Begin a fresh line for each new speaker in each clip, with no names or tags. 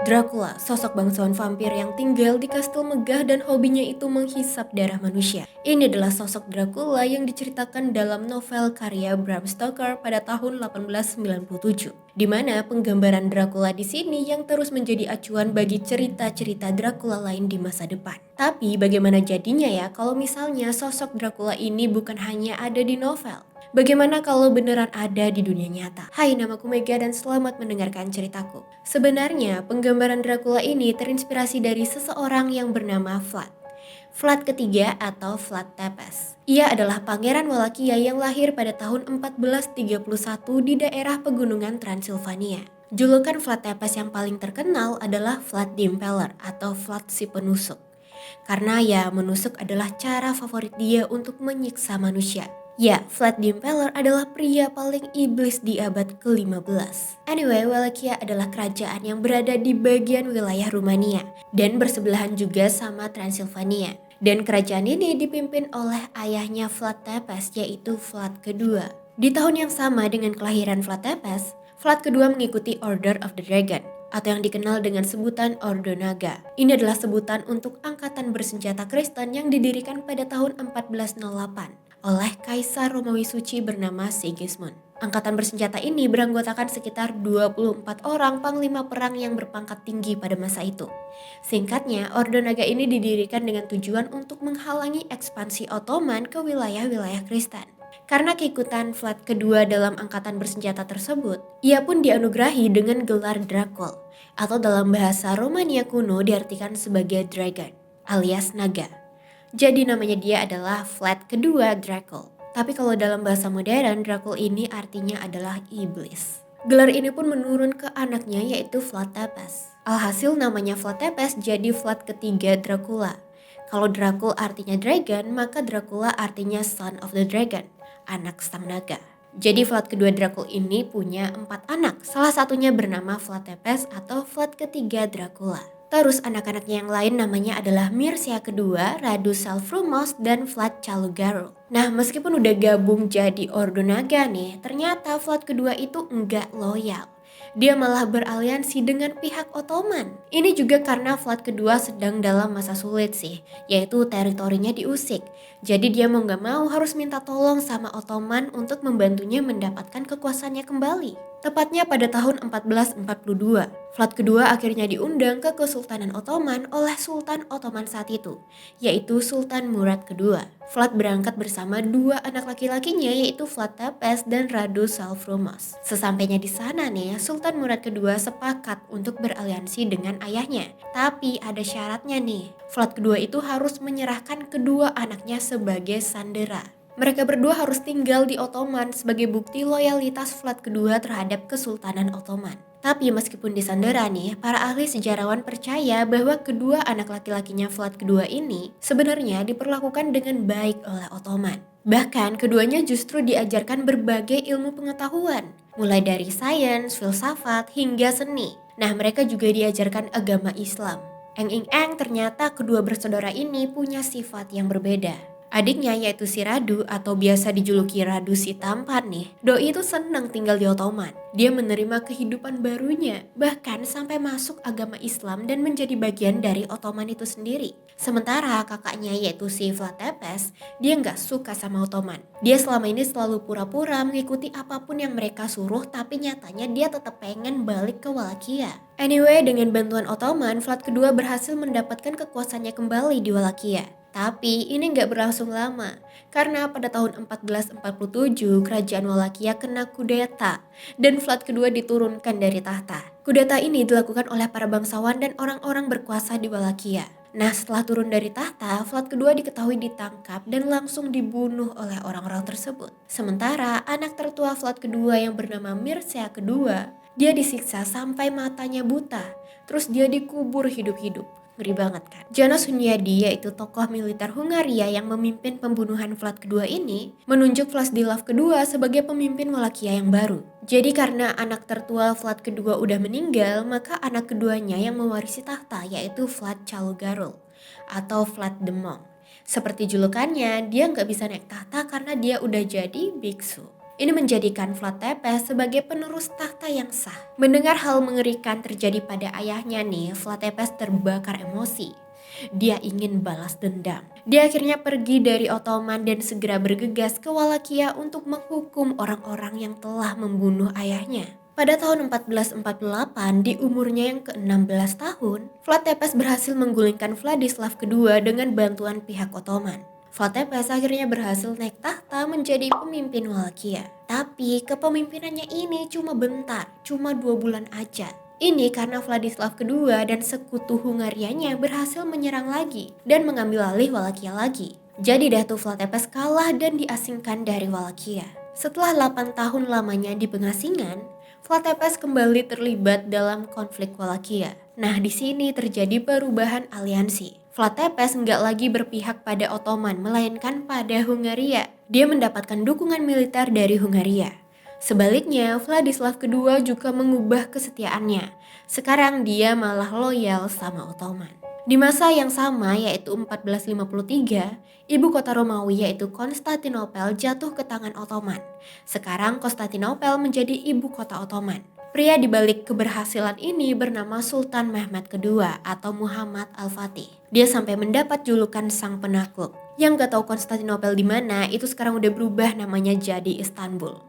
Dracula, sosok bangsawan vampir yang tinggal di kastil megah dan hobinya itu menghisap darah manusia. Ini adalah sosok Dracula yang diceritakan dalam novel karya Bram Stoker pada tahun 1897, di mana penggambaran Dracula di sini yang terus menjadi acuan bagi cerita-cerita Dracula lain di masa depan. Tapi bagaimana jadinya ya kalau misalnya sosok Dracula ini bukan hanya ada di novel? Bagaimana kalau beneran ada di dunia nyata? Hai, namaku Mega dan selamat mendengarkan ceritaku. Sebenarnya, penggambaran Dracula ini terinspirasi dari seseorang yang bernama Vlad. Vlad ketiga atau Vlad Tepes. Ia adalah pangeran Wallachia yang lahir pada tahun 1431 di daerah pegunungan Transilvania. Julukan Vlad Tepes yang paling terkenal adalah Vlad the Impaler atau Vlad si penusuk. Karena ya menusuk adalah cara favorit dia untuk menyiksa manusia. Ya, Vlad the Impaler adalah pria paling iblis di abad ke-15. Anyway, Wallachia adalah kerajaan yang berada di bagian wilayah Rumania dan bersebelahan juga sama Transilvania. Dan kerajaan ini dipimpin oleh ayahnya Vlad Tepes yaitu Vlad kedua. Di tahun yang sama dengan kelahiran Vlad Tepes, Vlad kedua mengikuti Order of the Dragon atau yang dikenal dengan sebutan Ordo Naga. Ini adalah sebutan untuk angkatan bersenjata Kristen yang didirikan pada tahun 1408 oleh Kaisar Romawi Suci bernama Sigismund. Angkatan bersenjata ini beranggotakan sekitar 24 orang panglima perang yang berpangkat tinggi pada masa itu. Singkatnya, Ordo Naga ini didirikan dengan tujuan untuk menghalangi ekspansi Ottoman ke wilayah-wilayah Kristen. Karena keikutan Vlad kedua dalam angkatan bersenjata tersebut, ia pun dianugerahi dengan gelar Dracul, atau dalam bahasa Romania kuno diartikan sebagai dragon, alias naga. Jadi namanya dia adalah Vlad kedua Dracul. Tapi kalau dalam bahasa modern, Dracul ini artinya adalah iblis. Gelar ini pun menurun ke anaknya yaitu Vlad Tepes. Alhasil namanya Vlad Tepes jadi Vlad ketiga Dracula. Kalau Dracul artinya dragon, maka Dracula artinya son of the dragon, anak sang naga. Jadi Vlad kedua Dracul ini punya 4 anak, salah satunya bernama Vlad Tepes atau Vlad ketiga Dracula. Terus anak-anaknya yang lain namanya adalah Mircea kedua, Radu Salfrumos, dan Vlad Calugarul. Nah, meskipun udah gabung jadi Ordo Naga nih, ternyata Vlad kedua itu enggak loyal. Dia malah beraliansi dengan pihak Ottoman. Ini juga karena Vlad kedua sedang dalam masa sulit sih, yaitu teritorinya diusik. Jadi dia mau gak mau harus minta tolong sama Ottoman untuk membantunya mendapatkan kekuasaannya kembali. Tepatnya pada tahun 1442, Vlad kedua akhirnya diundang ke Kesultanan Ottoman oleh Sultan Ottoman saat itu, yaitu Sultan Murad kedua. Vlad berangkat bersama 2 anak laki-lakinya yaitu Vlad Tepes dan Radu Salfrumos. Sesampainya di sana nih, Sultan Murad kedua sepakat untuk beraliansi dengan ayahnya. Tapi ada syaratnya nih, Vlad kedua itu harus menyerahkan kedua anaknya sebagai sandera. Mereka berdua harus tinggal di Ottoman sebagai bukti loyalitas Vlad kedua terhadap Kesultanan Ottoman. Tapi meskipun disandera nih, para ahli sejarawan percaya bahwa kedua anak laki-lakinya Vlad kedua ini sebenarnya diperlakukan dengan baik oleh Ottoman. Bahkan keduanya justru diajarkan berbagai ilmu pengetahuan, mulai dari sains, filsafat, hingga seni. Nah, mereka juga diajarkan agama Islam. Eng ternyata kedua bersaudara ini punya sifat yang berbeda. Adiknya yaitu si Radu atau biasa dijuluki Radu si tampan nih. Doi itu senang tinggal di Ottoman. Dia menerima kehidupan barunya, bahkan sampai masuk agama Islam dan menjadi bagian dari Ottoman itu sendiri. Sementara kakaknya yaitu si Vlad Tepes, dia nggak suka sama Ottoman. Dia selama ini selalu pura-pura mengikuti apapun yang mereka suruh, tapi nyatanya dia tetap pengen balik ke Wallachia. Anyway, dengan bantuan Ottoman, Vlad kedua berhasil mendapatkan kekuasaannya kembali di Wallachia. Tapi ini nggak berlangsung lama, karena pada tahun 1447 kerajaan Wallachia kena kudeta dan Vlad kedua diturunkan dari tahta. Kudeta ini dilakukan oleh para bangsawan dan orang-orang berkuasa di Wallachia. Nah, setelah turun dari tahta, Vlad kedua diketahui ditangkap dan langsung dibunuh oleh orang-orang tersebut. Sementara anak tertua Vlad kedua yang bernama Mircea kedua, dia disiksa sampai matanya buta, terus dia dikubur hidup-hidup. Ngeri banget kan? János Hunyadi yaitu tokoh militer Hungaria yang memimpin pembunuhan Vlad kedua ini menunjuk Vladislav kedua sebagai pemimpin Wallachia yang baru. Jadi karena anak tertua Vlad kedua udah meninggal, maka anak keduanya yang mewarisi tahta yaitu Vlad Calugarul atau Vlad the Monk. Seperti julukannya, dia nggak bisa naik tahta karena dia udah jadi biksu. Ini menjadikan Vlad Tepes sebagai penerus tahta yang sah. Mendengar hal mengerikan terjadi pada ayahnya nih, Vlad Tepes terbakar emosi. Dia ingin balas dendam. Dia akhirnya pergi dari Ottoman dan segera bergegas ke Wallachia untuk menghukum orang-orang yang telah membunuh ayahnya. Pada tahun 1448, di umurnya yang ke-16 tahun, Vlad Tepes berhasil menggulingkan Vladislav II dengan bantuan pihak Ottoman. Vlad Tepes akhirnya berhasil naik tahta menjadi pemimpin Wallachia. Tapi kepemimpinannya ini cuma bentar, cuma 2 bulan aja. Ini karena Vladislav II dan sekutu Hungarianya berhasil menyerang lagi dan mengambil alih Wallachia lagi. Jadi Datu Vlad Tepes kalah dan diasingkan dari Wallachia. Setelah 8 tahun lamanya di pengasingan, Vlad Tepes kembali terlibat dalam konflik Wallachia. Nah, di sini terjadi perubahan aliansi. Vlad Tepes nggak lagi berpihak pada Ottoman, melainkan pada Hungaria. Dia mendapatkan dukungan militer dari Hungaria. Sebaliknya, Vladislav II juga mengubah kesetiaannya. Sekarang dia malah loyal sama Ottoman. Di masa yang sama, yaitu 1453, ibu kota Romawi yaitu Konstantinopel jatuh ke tangan Ottoman. Sekarang Konstantinopel menjadi ibu kota Ottoman. Pria di balik keberhasilan ini bernama Sultan Mehmed II atau Muhammad Al-Fatih. Dia sampai mendapat julukan sang penakluk. Yang gak tahu Konstantinopel di mana, itu sekarang udah berubah namanya jadi Istanbul.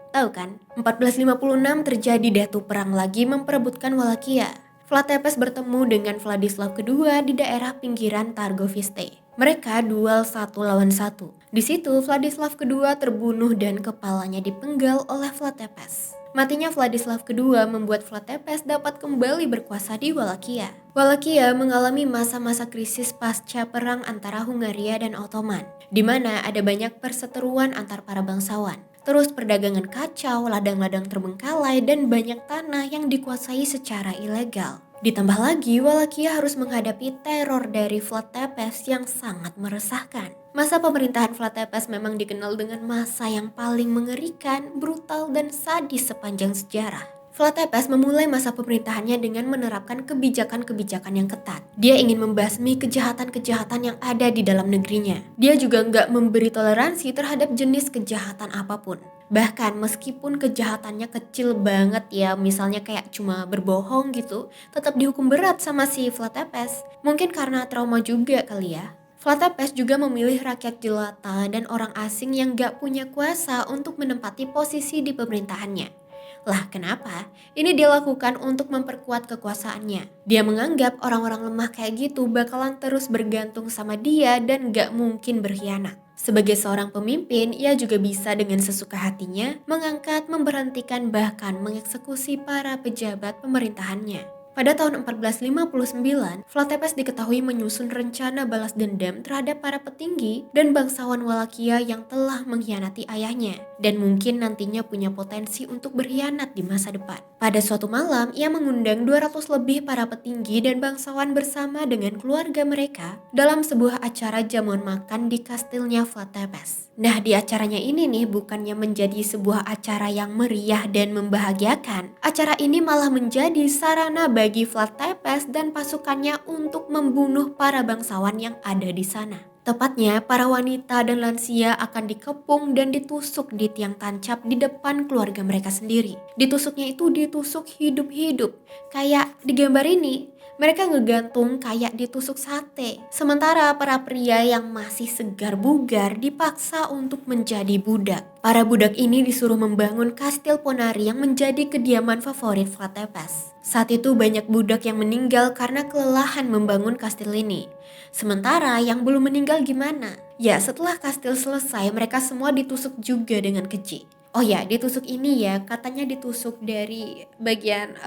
Tahu kan? 1456 terjadi datu perang lagi memperebutkan Wallachia. Vlad Tepes bertemu dengan Vladislav II di daerah pinggiran Targoviste. Mereka duel 1 lawan 1. Di situ Vladislav II terbunuh dan kepalanya dipenggal oleh Vlad Tepes. Matinya Vladislav II membuat Vlad Tepes dapat kembali berkuasa di Wallachia. Wallachia mengalami masa-masa krisis pasca perang antara Hungaria dan Ottoman, di mana ada banyak perseteruan antar para bangsawan. Terus perdagangan kacau, ladang-ladang terbengkalai, dan banyak tanah yang dikuasai secara ilegal. Ditambah lagi, Wallachia harus menghadapi teror dari Vlad Tepes yang sangat meresahkan. Masa pemerintahan Vlad Tepes memang dikenal dengan masa yang paling mengerikan, brutal, dan sadis sepanjang sejarah. Vlad Tepes memulai masa pemerintahannya dengan menerapkan kebijakan-kebijakan yang ketat. Dia ingin membasmi kejahatan-kejahatan yang ada di dalam negerinya. Dia juga nggak memberi toleransi terhadap jenis kejahatan apapun. Bahkan meskipun kejahatannya kecil banget ya, misalnya kayak cuma berbohong gitu, tetap dihukum berat sama si Vlad Tepes. Mungkin karena trauma juga kali ya. Vlad Tepes juga memilih rakyat jelata dan orang asing yang gak punya kuasa untuk menempati posisi di pemerintahannya. Lah kenapa? Ini dia lakukan untuk memperkuat kekuasaannya. Dia menganggap orang-orang lemah kayak gitu bakalan terus bergantung sama dia dan gak mungkin berkhianat. Sebagai seorang pemimpin, ia juga bisa dengan sesuka hatinya mengangkat, memberhentikan, bahkan mengeksekusi para pejabat pemerintahannya. Pada tahun 1459, Vlad Tepes diketahui menyusun rencana balas dendam terhadap para petinggi dan bangsawan Wallachia yang telah mengkhianati ayahnya dan mungkin nantinya punya potensi untuk berkhianat di masa depan. Pada suatu malam, ia mengundang 200 lebih para petinggi dan bangsawan bersama dengan keluarga mereka dalam sebuah acara jamuan makan di kastilnya Vlad Tepes. Nah, di acaranya ini nih bukannya menjadi sebuah acara yang meriah dan membahagiakan. Acara ini malah menjadi sarana bagi Vlad Tepes dan pasukannya untuk membunuh para bangsawan yang ada di sana. Tepatnya, para wanita dan lansia akan dikepung dan ditusuk di tiang tancap di depan keluarga mereka sendiri. Ditusuknya itu ditusuk hidup-hidup. Kayak di gambar ini, mereka ngegantung kayak ditusuk sate. Sementara para pria yang masih segar bugar dipaksa untuk menjadi budak. Para budak ini disuruh membangun kastil Ponari yang menjadi kediaman favorit Vlad Tepes. Saat itu banyak budak yang meninggal karena kelelahan membangun kastil ini. Sementara yang belum meninggal gimana? Ya, setelah kastil selesai mereka semua ditusuk juga dengan keji. Oh ya, ditusuk ini ya, katanya ditusuk dari bagian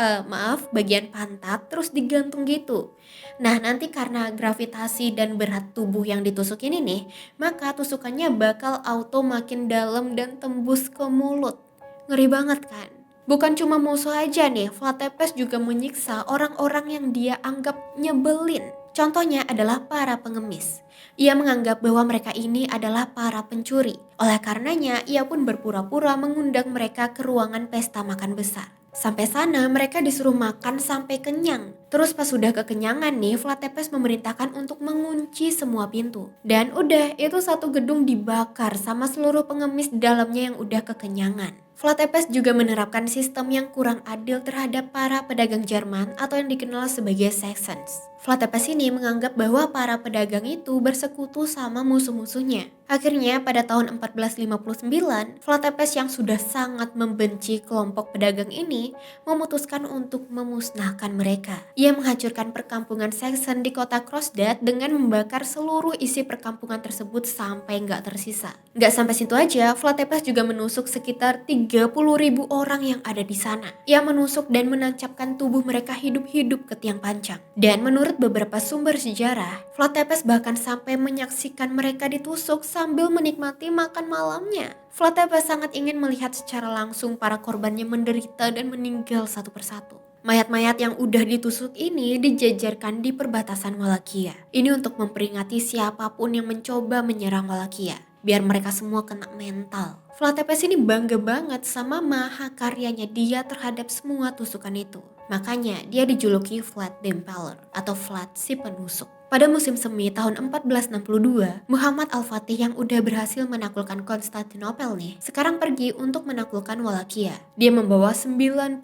bagian pantat terus digantung gitu. Nah, nanti karena gravitasi dan berat tubuh yang ditusuk ini nih, maka tusukannya bakal auto makin dalam dan tembus ke mulut. Ngeri banget kan? Bukan cuma musuh aja nih, Vlad Tepes juga menyiksa orang-orang yang dia anggap nyebelin. Contohnya adalah para pengemis. Ia menganggap bahwa mereka ini adalah para pencuri. Oleh karenanya, ia pun berpura-pura mengundang mereka ke ruangan pesta makan besar. Sampai sana mereka disuruh makan sampai kenyang. Terus pas sudah kekenyangan nih, Flatepes memerintahkan untuk mengunci semua pintu. Dan udah, itu satu gedung dibakar sama seluruh pengemis di dalamnya yang udah kekenyangan. Flatepes juga menerapkan sistem yang kurang adil terhadap para pedagang Jerman atau yang dikenal sebagai Saxons. Flatepes ini menganggap bahwa para pedagang itu bersekutu sama musuh-musuhnya. Akhirnya pada tahun 1459, Flatepes yang sudah sangat membenci kelompok pedagang ini memutuskan untuk memusnahkan mereka. Ia menghancurkan perkampungan Saxon di kota Krossstadt dengan membakar seluruh isi perkampungan tersebut sampai nggak tersisa. Nggak sampai situ aja, Flatepes juga menusuk sekitar 30.000 orang yang ada di sana. Ia menusuk dan menancapkan tubuh mereka hidup-hidup ke tiang pancang. Dan menurut beberapa sumber sejarah, Flatepes bahkan sampai menyaksikan mereka ditusuk sambil menikmati makan malamnya. Flatepes sangat ingin melihat secara langsung para korbannya menderita dan meninggal satu persatu. Mayat-mayat yang udah ditusuk ini dijejerkan di perbatasan Wallachia. Ini untuk memperingati siapapun yang mencoba menyerang Wallachia, biar mereka semua kena mental. Flatepes ini bangga banget sama mahakaryanya dia terhadap semua tusukan itu. Makanya dia dijuluki Vlad the Impaler atau Vlad si penusuk. Pada musim semi tahun 1462, Muhammad Al-Fatih yang udah berhasil menaklukkan Konstantinopel nih, sekarang pergi untuk menaklukkan Wallachia. Dia membawa 90.000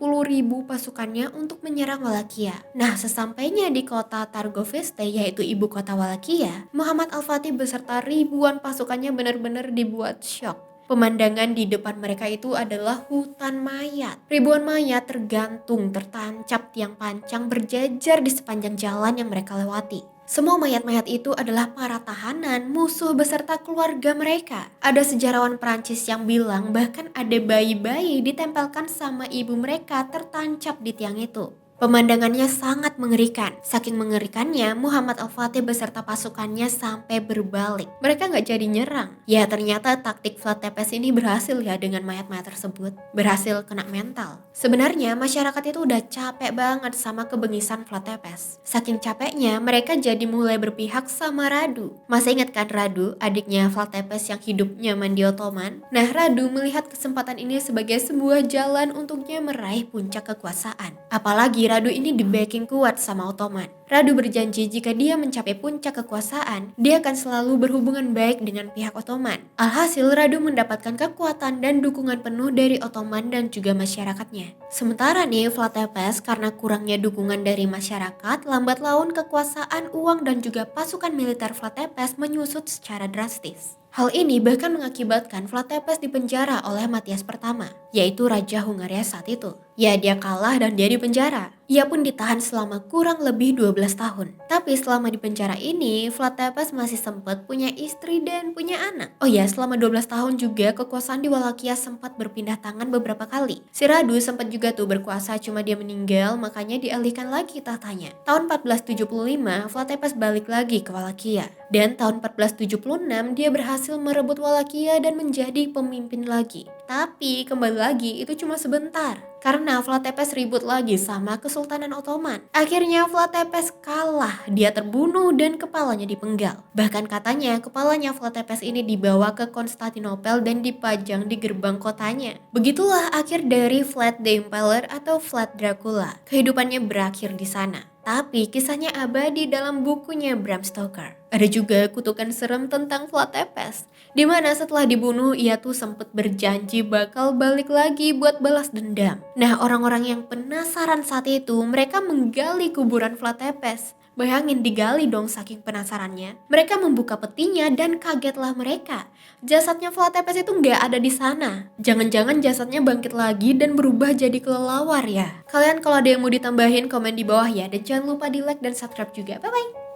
pasukannya untuk menyerang Wallachia. Nah, sesampainya di kota Targoviste, yaitu ibu kota Wallachia, Muhammad Al-Fatih beserta ribuan pasukannya benar-benar dibuat syok. Pemandangan di depan mereka itu adalah hutan mayat. Ribuan mayat tergantung, tertancap tiang pancang berjajar di sepanjang jalan yang mereka lewati. Semua mayat-mayat itu adalah para tahanan, musuh beserta keluarga mereka. Ada sejarawan Prancis yang bilang bahkan ada bayi-bayi ditempelkan sama ibu mereka tertancap di tiang itu. Pemandangannya sangat mengerikan. Saking mengerikannya, Muhammad Al-Fatih beserta pasukannya sampai berbalik. Mereka nggak jadi nyerang. Ya ternyata taktik Flatepes ini berhasil ya dengan mayat-mayat tersebut. Berhasil kena mental. Sebenarnya masyarakat itu udah capek banget sama kebengisan Flatepes. Saking capeknya, mereka jadi mulai berpihak sama Radu. Masih ingat kan Radu, adiknya Flatepes yang hidup nyaman di Ottoman? Nah, Radu melihat kesempatan ini sebagai sebuah jalan untuknya meraih puncak kekuasaan. Apalagi Radu ini di-backing kuat sama Ottoman. Radu berjanji jika dia mencapai puncak kekuasaan, dia akan selalu berhubungan baik dengan pihak Ottoman. Alhasil Radu mendapatkan kekuatan dan dukungan penuh dari Ottoman dan juga masyarakatnya. Sementara nih Flatepes karena kurangnya dukungan dari masyarakat, lambat laun kekuasaan, uang dan juga pasukan militer Flatepes menyusut secara drastis. Hal ini bahkan mengakibatkan Flatepes dipenjara oleh Matthias pertama, yaitu Raja Hungaria saat itu. Ya, dia kalah dan dia dipenjara. Ia pun ditahan selama kurang lebih 12 tahun. Tapi selama di penjara ini, Flatepes masih sempat punya istri dan punya anak. Oh ya, selama 12 tahun juga kekuasaan di Wallachia sempat berpindah tangan beberapa kali. Si Radu sempat juga tuh berkuasa, cuma dia meninggal, makanya dialihkan lagi tahtanya. Tahun 1475, Flatepes balik lagi ke Wallachia. Dan tahun 1476, dia berhasil merebut Wallachia dan menjadi pemimpin lagi. Tapi kembali lagi itu cuma sebentar. Karena Flatepes ribut lagi sama Kesultanan Ottoman. Akhirnya Flatepes kalah, dia terbunuh dan kepalanya dipenggal. Bahkan katanya kepalanya Flatepes ini dibawa ke Konstantinopel dan dipajang di gerbang kotanya. Begitulah akhir dari Vlad the Impaler atau Vlad Dracula. Kehidupannya berakhir di sana. Tapi kisahnya abadi dalam bukunya Bram Stoker. Ada juga kutukan serem tentang Flatepes, di mana setelah dibunuh ia tuh sempat berjanji bakal balik lagi buat balas dendam. Nah, orang-orang yang penasaran saat itu mereka menggali kuburan Flatepes. Bayangin digali dong saking penasarannya. Mereka membuka petinya dan kagetlah mereka. Jasadnya Flatepes itu nggak ada di sana. Jangan-jangan jasadnya bangkit lagi dan berubah jadi kelelawar ya. Kalian kalau ada yang mau ditambahin komen di bawah ya. Dan jangan lupa di like dan subscribe juga. Bye bye.